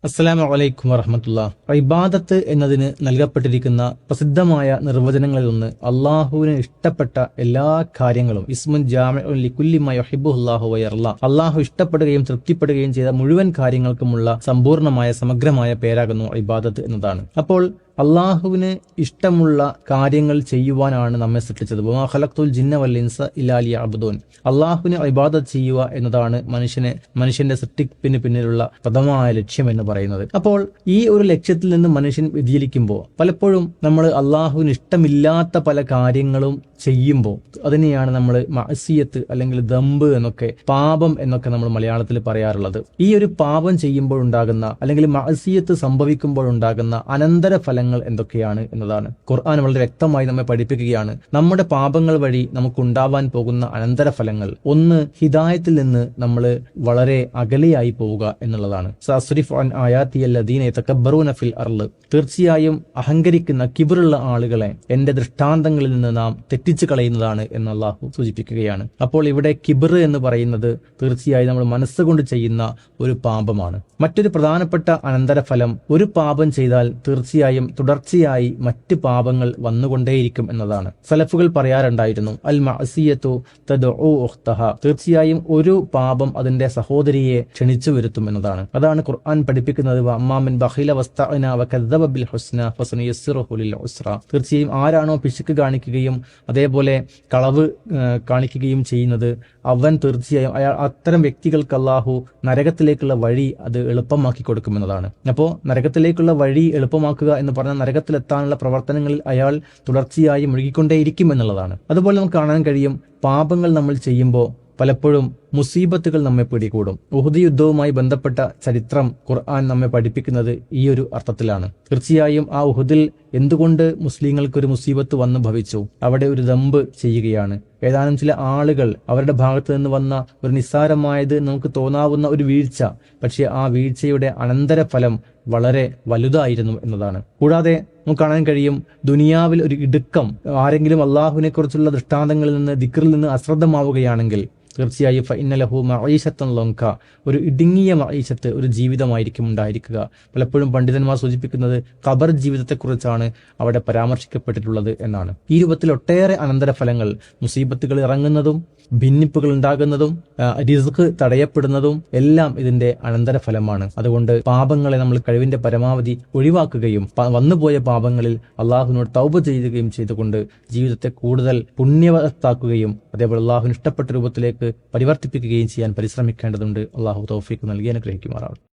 അസ്സലാമു അലൈക്കും വറഹ്മത്തുള്ളാഹി. ഇബാദത്ത് എന്നതിന് നൽകപ്പെട്ടിരിക്കുന്ന പ്രസിദ്ധമായ നിർവചനങ്ങളിലൊന്ന് അള്ളാഹുവിന് ഇഷ്ടപ്പെട്ട എല്ലാ കാര്യങ്ങളും ഇസ്മുൻ ജാമിഉൻ ലികുല്ലി മാ യുഹിബ്ബുല്ലാഹു വയർള. അള്ളാഹു ഇഷ്ടപ്പെടുകയും തൃപ്തിപ്പെടുകയും ചെയ്ത മുഴുവൻ കാര്യങ്ങൾക്കുമുള്ള സമ്പൂർണമായ സമഗ്രമായ പേരാകുന്നു ഇബാദത്ത് എന്നതാണ്. അപ്പോൾ അള്ളാഹുവിന് ഇഷ്ടമുള്ള കാര്യങ്ങൾ ചെയ്യുവാനാണ് നമ്മെ സൃഷ്ടിച്ചത്. വമാ ഖലഖ്തുൽ ജിന്ന വൽ ഇൻസ ഇല്ലാ ലിയഅ്ബുദൂൻ. അള്ളാഹുവിന് ഇബാദത്ത് ചെയ്യുക എന്നതാണ് മനുഷ്യന്റെ സൃഷ്ടിപ്പിന് പിന്നിലുള്ള പ്രഥമമായ ലക്ഷ്യം എന്ന് പറയുന്നത്. അപ്പോൾ ഈ ഒരു ലക്ഷ്യത്തിൽ നിന്ന് മനുഷ്യൻ വ്യതിചലിക്കുമ്പോൾ പലപ്പോഴും നമ്മൾ അള്ളാഹുവിന് ഇഷ്ടമില്ലാത്ത പല കാര്യങ്ങളും ചെയ്യുമ്പോൾ അതിനെയാണ് നമ്മൾ മഅസിയത്ത് അല്ലെങ്കിൽ ദംബ് എന്നൊക്കെ, പാപം എന്നൊക്കെ നമ്മൾ മലയാളത്തിൽ പറയാറുള്ളത്. ഈ ഒരു പാപം ചെയ്യുമ്പോഴുണ്ടാകുന്ന അല്ലെങ്കിൽ മഅസിയത്ത് സംഭവിക്കുമ്പോഴുണ്ടാകുന്ന അനന്തര ഫലങ്ങൾ എന്തൊക്കെയാണ് എന്നതാണ് ഖുർആൻ വളരെ വ്യക്തമായി നമ്മെ പഠിപ്പിക്കുകയാണ്. നമ്മുടെ പാപങ്ങൾ വഴി നമുക്കുണ്ടാവാൻ പോകുന്ന അനന്തര ഫലങ്ങൾ ഒന്ന്, ഹിദായത്തിൽ നിന്ന് നമ്മൾ വളരെ അകലെയായി പോവുക എന്നുള്ളതാണ്. സഅസ്രിഫു അൻ ആയാതി അല്ലദീന യതകബ്ബറൂന ഫിൽ അർള്. തീർച്ചയായും അഹങ്കരിക്കുന്ന കിബറുള്ള ആളുകളെ എന്റെ ദൃഷ്ടാന്തങ്ങളിൽ നിന്ന് നാം തെറ്റിച്ചു കളയുന്നതാണ് എന്ന് അള്ളാഹു സൂചിപ്പിക്കുകയാണ്. അപ്പോൾ ഇവിടെ കിബർ എന്ന് പറയുന്നത് തീർച്ചയായും നമ്മൾ മനസ്സുകൊണ്ട് ചെയ്യുന്ന ഒരു പാപമാണ്. മറ്റൊരു പ്രധാനപ്പെട്ട അനന്തരഫലം, ഒരു പാപം ചെയ്താൽ തീർച്ചയായും തുടർച്ചയായി മറ്റ് പാപങ്ങൾ വന്നുകൊണ്ടേയിരിക്കും എന്നതാണ്. സലഫുകൾ പറയാറുണ്ടായിരുന്നു, അൽ മഅസിയതു തദ്ഉ ഉഖ്തഹ. തീർച്ചയായും ഒരു പാപം അതിന്റെ സഹോദരിയെ ക്ഷണിച്ചു വരുത്തും എന്നതാണ്. അതാണ് ഖുർആൻ പഠിപ്പിക്കുന്നത്, വഅമ്മാ മൻ ബഖില വസ്തഅന വകദ്ദബ ബിൽ ഹുസ്ന ഫസനുയസ്സിറുഹു ലിൽ ഉസ്ര. തീർച്ചയായും ആരാണോ പിശുക്ക് കാണിക്കുകയും അതേപോലെ കളവ് കാണിക്കുകയും ചെയ്യുന്നത്, അവൻ തീർച്ചയായും അത്തരം വ്യക്തികൾക്ക് അല്ലാഹു നരകത്തിലേക്കുള്ള വഴി അത് എളുപ്പമാക്കി കൊടുക്കുമെന്നതാണ്. അപ്പോൾ നരകത്തിലേക്കുള്ള വഴി എളുപ്പമാക്കുക എന്ന് പറഞ്ഞാൽ നരകത്തിലെത്താനുള്ള പ്രവർത്തനങ്ങളിൽ അയാൾ തുടർച്ചയായി മുഴുകിക്കൊണ്ടേയിരിക്കും എന്നുള്ളതാണ്. അതുപോലെ നമുക്ക് കാണാൻ കഴിയും, പാപങ്ങൾ നമ്മൾ ചെയ്യുമ്പോൾ പലപ്പോഴും മുസീബത്തുകൾ നമ്മെ പിടികൂടും. ഉഹുദ് യുദ്ധവുമായി ബന്ധപ്പെട്ട ചരിത്രം ഖുർആൻ നമ്മെ പഠിപ്പിക്കുന്നത് ഈ ഒരു അർത്ഥത്തിലാണ്. തീർച്ചയായും ആ ഉഹുദിൽ എന്തുകൊണ്ട് മുസ്ലിങ്ങൾക്ക് ഒരു മുസീബത്ത് വന്നു ഭവിച്ചു? അവിടെ ഒരു ദമ്പ് ചെയ്യുകയാണ്. ഏതാനും ചില ആളുകൾ അവരുടെ ഭാഗത്ത് നിന്ന് വന്ന ഒരു നിസ്സാരമായത് നമുക്ക് തോന്നാവുന്ന ഒരു വീഴ്ച, പക്ഷെ ആ വീഴ്ചയുടെ അനന്തരഫലം വളരെ വലുതായിരുന്നു എന്നതാണ്. കൂടാതെ നമുക്ക് കാണാൻ കഴിയും, ദുനിയാവിൽ ഒരു ഇടുക്കം, ആരെങ്കിലും അള്ളാഹുവിനെ കുറിച്ചുള്ള ദൃഷ്ടാന്തങ്ങളിൽ നിന്ന് ദിക്റിൽ നിന്ന് അശ്രദ്ധമാവുകയാണെങ്കിൽ തീർച്ചയായും ഫഇന്ന ലഹു മഈശത്തൻ ലൻക, ഒരു ഇടുങ്ങിയ മഈശത്ത്, ഒരു ജീവിതമായിരിക്കും ഉണ്ടായിരിക്കുക. പലപ്പോഴും പണ്ഡിതന്മാർ സൂചിപ്പിക്കുന്നത് ഖബർ ജീവിതത്തെക്കുറിച്ചാണ് അവിടെ പരാമർശിക്കപ്പെട്ടിട്ടുള്ളത് എന്നാണ്. ഈ രൂപത്തിൽ ഒട്ടേറെ അനന്തരഫലങ്ങൾ, മുസീബത്തുകൾ ഇറങ്ങുന്നതും ഭിന്നിപ്പുകൾ ഉണ്ടാകുന്നതും റിസ്ക് തടയപ്പെടുന്നതും എല്ലാം ഇതിന്റെ അനന്തരഫലമാണ്. അതുകൊണ്ട് പാപങ്ങളെ നമ്മൾ കഴിവിന്റെ പരമാവധി ഒഴിവാക്കുകയും വന്നുപോയ പാപങ്ങളിൽ അള്ളാഹുവിനോട് തൗബ ചെയ്യുകയും ചെയ്തുകൊണ്ട് ജീവിതത്തെ കൂടുതൽ പുണ്യവത്താക്കുകയും അതേപോലെ അള്ളാഹുവിന് ഇഷ്ടപ്പെട്ട രൂപത്തിലേക്ക് പരിവർത്തിപ്പിക്കുകയും ചെയ്യാൻ പരിശ്രമിക്കേണ്ടതുണ്ട്. അള്ളാഹു തൗഫീഖ് നൽകി അനുഗ്രഹിക്കുമാറാവട്ടെ.